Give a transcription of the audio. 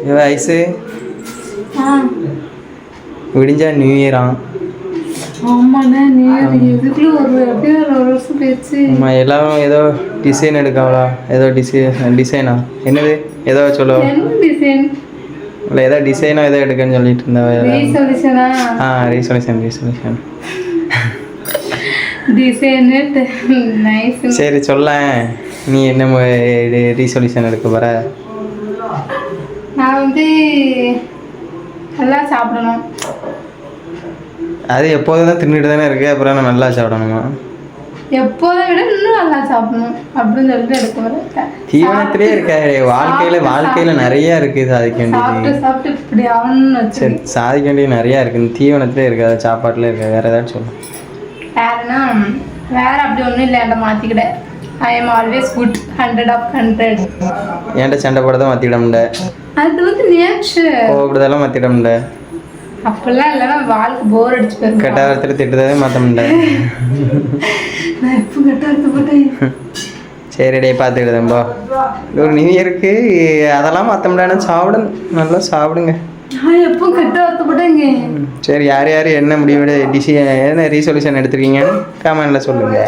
வயசு விடிஞ்சா நியூ இயரா? ஆமாண்ணே, நியூ இயர் இதுக்குள்ள அப்படியே ஒரு வருஷம் போயிடுச்சு. ஆமாம், எல்லாரும் ஏதோ டிசைன் எடுக்காங்களா? ஏதோ டிசைனா என்னது? ஏதோ சொல்லுவா. என்ன டிசைன்? இல்லை, ஏதோ டிசைனோ ஏதோ எடுக்கன்னு சொல்லிட்டு இருந்தேன். ரீசொல்யூஷனா? Resolution design nice. சரி சொல்ல, நீ என்ன ரீசொல்யூஷன் எடுக்க போற? நான் நல்லா சாப்பிடணும். அது எப்போதும் தான் தின்னுட்டு தானே இருக்கு, அப்புறம் நான் நல்லா சாப்பிடணுமா? எப்போதை விட இன்னும் நல்லா சாப்பிடணும் அப்படின்னு சொல்லிட்டு எடுக்க வரேன். தீவனத்திலே இருக்காரு. வாழ்க்கையில நிறைய இருக்கு சாதிக்க வேண்டியது. சாப்பிட்டு இப்படி ஆகணும்னு வச்சு. சரி, சாதிக்க வேண்டியது நிறையா இருக்கு. தீவனத்திலே இருக்காது, சாப்பாட்டுல இருக்காது. வேற ஏதாச்சும் சொல்லு. வேறனா வேற அப்படி ஒன்றும் இல்லை. என்கிட்ட மாற்றிக்கிட. I am always good. 100 of 100. என்கிட்ட சண்டை போட மாற்றிட முடியல. அது நேச்சர். அப்படிதெல்லாம் மாற்றிட முடியல. அப்படிலாம் இல்லைன்னா வாழ்க்கை போர் அடிச்சு போயிடும். கட்டாரத்தில் திட்டுறதே மாற்ற முடியல. நான் எப்போ கட்டாரத்தை போட்டேன். சரிடே, பார்த்துக்கிடுதேன்பா. ஒரு நியூ இயருக்கு அதெல்லாம் மாற்ற முடியாது. சாப்பிடுங்க, நல்லா சாப்பிடுங்க. நான் எப்போ கட்டாரத்தை போட்டேங்க. சரி, யார் யார் என்ன முடிவோட என்ன ரீசொல்யூஷன் எடுத்துருக்கீங்கன்னு கமெண்ட்ல சொல்லுங்க.